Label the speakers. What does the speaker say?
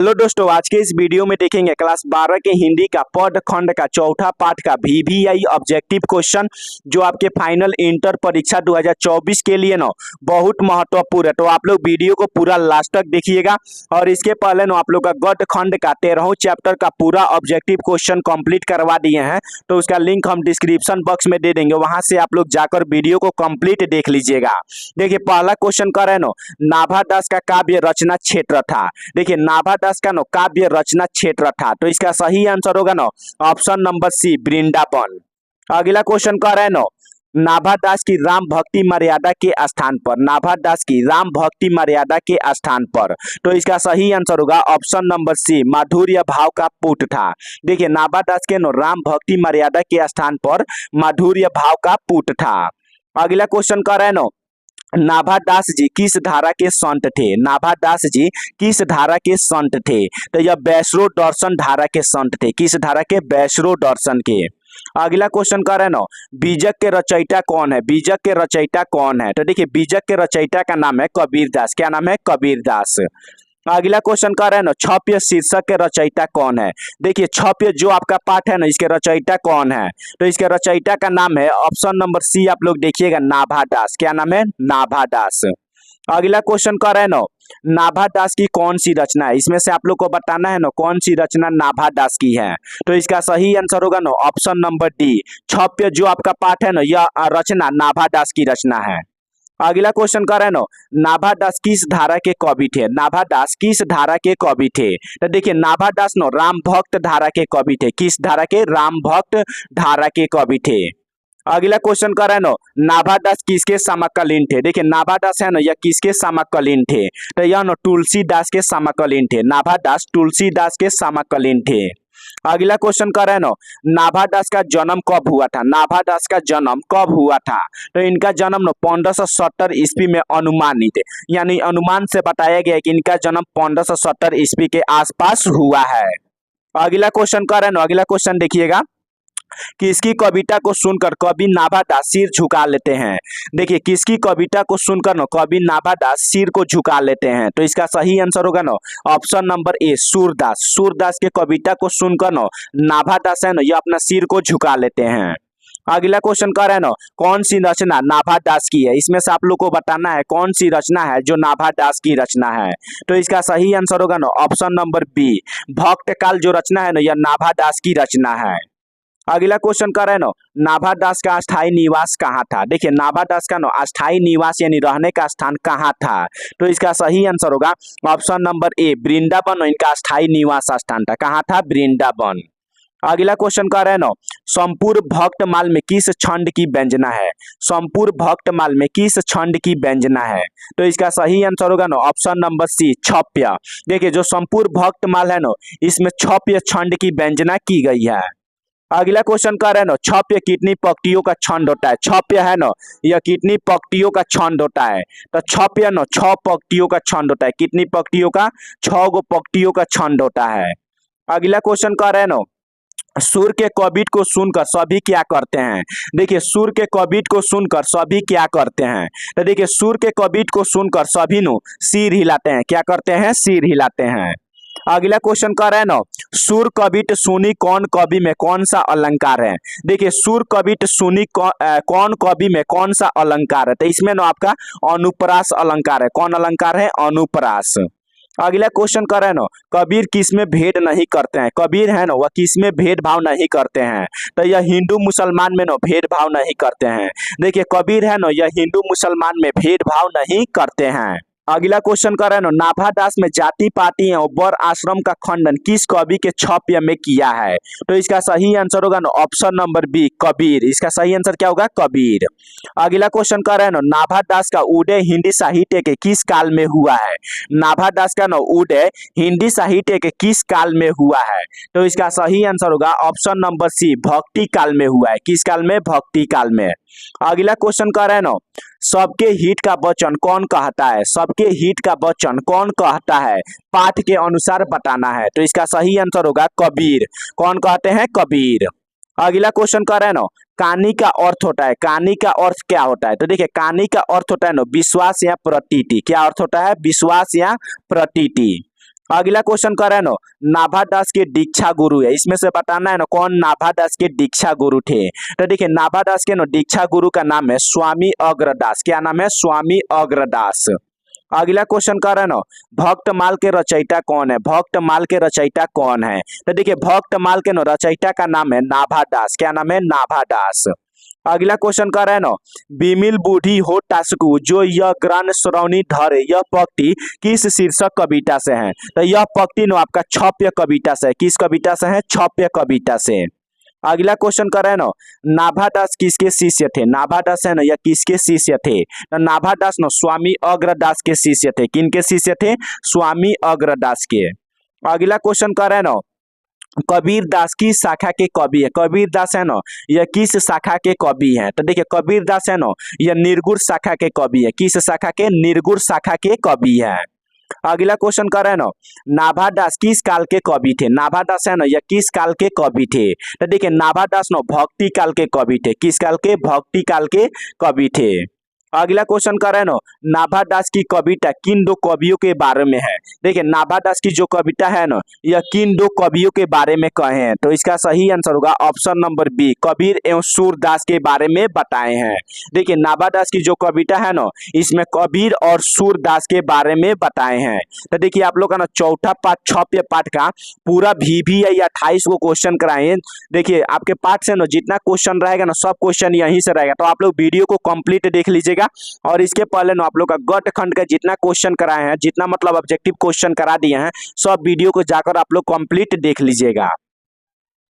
Speaker 1: Hello दोस्तों, आज के इस वीडियो में देखेंगे क्लास 12 के हिंदी का पद खंड का चौथा पाठ का वीवीआई ऑब्जेक्टिव क्वेश्चन जो आपके फाइनल इंटर परीक्षा 2024 के लिए बहुत महत्वपूर्ण है। तो आप लोग वीडियो को पूरा लास्ट तक देखिएगा। और इसके पहले आप लोग का गद्य खंड का 13वां चैप्टर का पूरा ऑब्जेक्टिव क्वेश्चन कंप्लीट करवा दिए हैं, तो उसका लिंक हम डिस्क्रिप्शन बॉक्स में दे देंगे, वहां से आप लोग जाकर वीडियो को कंप्लीट देख लीजिएगा। देखिए पहला क्वेश्चन कर रहे हैं नाभा दास का काव्य रचना क्षेत्र था। देखिए नाभा दास का काव्य रचना क्षेत्र था, तो इसका सही आंसर होगा ऑप्शन नंबर सी, वृंदावन। अगला क्वेश्चन कर रहे हैं नाभा दास की राम भक्ति मर्यादा के स्थान पर। नाभा दास की राम भक्ति मर्यादा के स्थान पर, तो इसका सही आंसर होगा ऑप्शन नंबर सी, माधुर्य भाव का पुट था। देखिए नाभा दास के राम भक्ति मर्यादा के स्थान पर माधुर्य भाव का पुट था। अगला क्वेश्चन कर रहे हैं नाभा दास जी किस धारा के संत थे। नाभा दास जी किस धारा के संत थे, तो यह वैष्णव दर्शन धारा के संत थे। किस धारा के? वैष्णव दर्शन के। अगला क्वेश्चन कर रहे हैं बीजक के रचयिता कौन है। बीजक के रचयिता कौन है, तो देखिए बीजक के रचयिता का नाम है कबीर दास। क्या नाम है? कबीर दास। अगला क्वेश्चन कर रहे हैं छप्य शीर्षक के रचयिता कौन है। देखिए छप्य जो आपका पाठ है इसके रचयिता कौन है, तो इसके रचयिता का नाम है ऑप्शन नंबर सी, आप लोग देखिएगा नाभा दास। क्या नाम है? नाभा दास। अगला क्वेश्चन कर रहे हैं नाभा दास की कौन सी रचना है। इसमें से आप लोग को बताना है कौन सी रचना नाभा दास की है, तो इसका सही आंसर होगा ऑप्शन नंबर डी, छप्य जो आपका पाठ है यह रचना नाभा दास की रचना है। अगला क्वेश्चन कर रहे हैं नाभा दास किस धारा के कवि थे। नाभा दास किस धारा के कवि थे, तो देखिए नाभा दास राम भक्त धारा के कवि थे। किस धारा के? राम भक्त धारा के कवि थे। अगला क्वेश्चन कर रहे हैं नाभा दास किसके समकालीन थे। देखिए नाभा दास है यह किसके समकालीन थे, तो यह तुलसीदास के समकालीन थे। नाभा दास तुलसीदास के समकालीन थे। अगला क्वेश्चन कर रहे हैं नाभा दास का जन्म कब हुआ था। नाभा दास का जन्म कब हुआ था, तो इनका जन्म 1570 ईस्वी में अनुमानित, यानी अनुमान से बताया गया है कि इनका जन्म 1570 ईस्वी के आसपास हुआ है। अगला क्वेश्चन कर रहे हैं अगला क्वेश्चन देखिएगा, किसकी कविता को सुनकर कवि नाभा दास सिर झुका लेते हैं। देखिए किसकी कविता को सुनकर कवि नाभा दास सिर को झुका लेते हैं, तो इसका सही आंसर होगा option number A, Surdas. Surdas के कविता को सुनकर नाभा दास है यह अपना सिर को झुका लेते हैं। अगला क्वेश्चन कर रहे हैं कौन सी रचना नाभा दास की है। इसमें से आप लोग को बताना है कौन सी रचना है जो नाभा दास की रचना है, तो इसका सही आंसर होगा ऑप्शन नंबर बी, भक्त काल जो रचना है यह नाभा दास की रचना है। अगला क्वेश्चन कर रहे हैं नाभा दास का अस्थायी निवास कहाँ था। देखिए नाभा दास का अस्थायी निवास यानी रहने का स्थान कहाँ था, तो इसका सही आंसर होगा ऑप्शन नंबर ए, वृंदावन इनका अस्थायी निवास स्थान था। कहाँ था? वृंदावन। अगला क्वेश्चन कर रहे हैं संपूर्ण भक्तमाल में किस छंद की व्यंजना है। संपूर्ण भक्तमाल में किस छंद की व्यंजना है, तो इसका सही आंसर होगा ऑप्शन नंबर सी, छप्य। देखिए जो संपूर्ण भक्तमाल है इसमें छप्य छंद की व्यंजना की गई है। अगला क्वेश्चन कर रहे हैं छप्य कितनी पंक्तियों का छंद होता है। छप्य है यह कितनी पंक्तियों का छंद होता है, तो छप्य 6 पंक्तियों का छंद होता है। कितनी पंक्तियों का? 6 गो पंक्तियों का छंद होता है। अगला क्वेश्चन कर रहे हैं सुर के कवित को सुनकर सभी क्या करते हैं। देखिए सुर के कवित को सुनकर सभी क्या करते हैं, तो देखिए सुर के कवित को सुनकर सभी सिर हिलाते हैं। क्या करते हैं? सिर हिलाते हैं। अगला क्वेश्चन कर रहे हैं सुर कवित सुनी कौन कवि में कौन सा अलंकार है। देखिए सुर कवित सुनी कौन कवि में कौन सा अलंकार है, तो इसमें आपका अनुप्रास अलंकार है। कौन अलंकार है? अनुप्रास। अगला क्वेश्चन कर रहे हैं कबीर किसमें भेद नहीं करते हैं। कबीर है वह किसमें भेदभाव नहीं करते हैं, तो यह हिंदू मुसलमान में भेदभाव नहीं करते हैं। देखिए कबीर है यह हिंदू मुसलमान में भेदभाव नहीं करते हैं। अगला क्वेश्चन कर रहे हैं नाभा दास में जाति पाति और वर आश्रम का खंडन किस कवि के छप्य में किया है, तो इसका सही आंसर होगा ऑप्शन नंबर बी, कबीर। इसका सही आंसर क्या होगा? कबीर। अगला क्वेश्चन कर रहे हैं नाभा दास का उदय हिंदी साहित्य के किस काल में हुआ है। नाभा दास का उदय हिंदी साहित्य के किस काल में हुआ है, तो इसका सही आंसर होगा ऑप्शन नंबर सी, भक्ति काल में हुआ है। किस काल में? भक्ति काल में। अगला क्वेश्चन कर रहे हैं सबके हित का वचन कौन कहता है। सबके हित का वचन कौन कहता है, पाठ के अनुसार बताना है, तो इसका सही आंसर होगा कबीर। कौन कहते हैं? कबीर। अगला क्वेश्चन कर रहे हैं कहानी का अर्थ होता है। कहानी का अर्थ क्या होता है, तो देखिए कहानी का अर्थ होता है विश्वास या प्रतीति। क्या अर्थ होता है? विश्वास या प्रतीति। अगला क्वेश्चन कर रहे हैं ना, नाभा दास के दीक्षा गुरु है, इसमें से बताना है ना कौन नाभा दास के दीक्षा गुरु थे। तो देखिए नाभा दास के ना दीक्षा गुरु का नाम है स्वामी अग्रदास। क्या नाम है? स्वामी अग्रदास। अगला क्वेश्चन कर रहे हैं ना, भक्तमाल के रचयिता कौन है? भक्तमाल के रचयिता कौन है? तो देखिए भक्तमाल के ना रचयिता का नाम है नाभा दास। क्या नाम है? नाभा दास। अगला क्वेश्चन कर रहे हैं ना, बिमिल बूढ़ी हो टास्कू जो यह ग्रान श्रवणी धरे, यह पंक्ति किस शीर्षक कविता से है? तो यह पंक्ति ना आपका छप्य कविता से है। किस कविता से है? छप्य कविता से। अगला क्वेश्चन कर रहे हैं ना, नाभा दास किसके शिष्य थे? नाभा दास है ना यह किसके शिष्य थे? तो नाभा दास ना स्वामी अग्रदास के शिष्य थे। किनके शिष्य थे? स्वामी अग्रदास के। अगला क्वेश्चन कर रहे हैं ना, कबीर दास की शाखा के कवि है। कबीर दास है ना यह किस शाखा के कवि हैं? तो देखिए कबीर दास है ना यह निर्गुण शाखा के कवि है। किस शाखा के? निर्गुण शाखा के कवि है। अगला क्वेश्चन कर रहे हैं ना, नाभा दास किस काल के कवि थे? नाभा दास है ना यह किस काल के कवि थे? तो देखिए नाभा दास ना भक्ति काल के कवि थे। किस काल के? भक्ति काल के कवि थे। अगला क्वेश्चन कर रहे हैं ना, नाभा दास की कविता किन दो कवियों के बारे में है? देखिए नाभा दास की जो कविता है ना यह किन दो कवियों के बारे में कहे हैं? तो इसका सही आंसर होगा ऑप्शन नंबर बी, कबीर एवं सूरदास के बारे में बताए हैं। देखिए नाभा दास की जो कविता है ना इसमें कबीर और सूरदास के बारे में बताए हैं। तो देखिए आप लोग का ना चौथा पाठ छप्य पाठ का पूरा VVI 28 को क्वेश्चन कराए। देखिए आपके पाठ से ना जितना क्वेश्चन रहेगा ना सब क्वेश्चन यहीं से रहेगा, तो आप लोग वीडियो को कंप्लीट देख लीजिएगा। और इसके पहले ना आप लोग का गट खंड का जितना क्वेश्चन कराए हैं, जितना मतलब ऑब्जेक्टिव क्वेश्चन करा दिए हैं, सब वीडियो को जाकर आप लोग कंप्लीट देख लीजिएगा।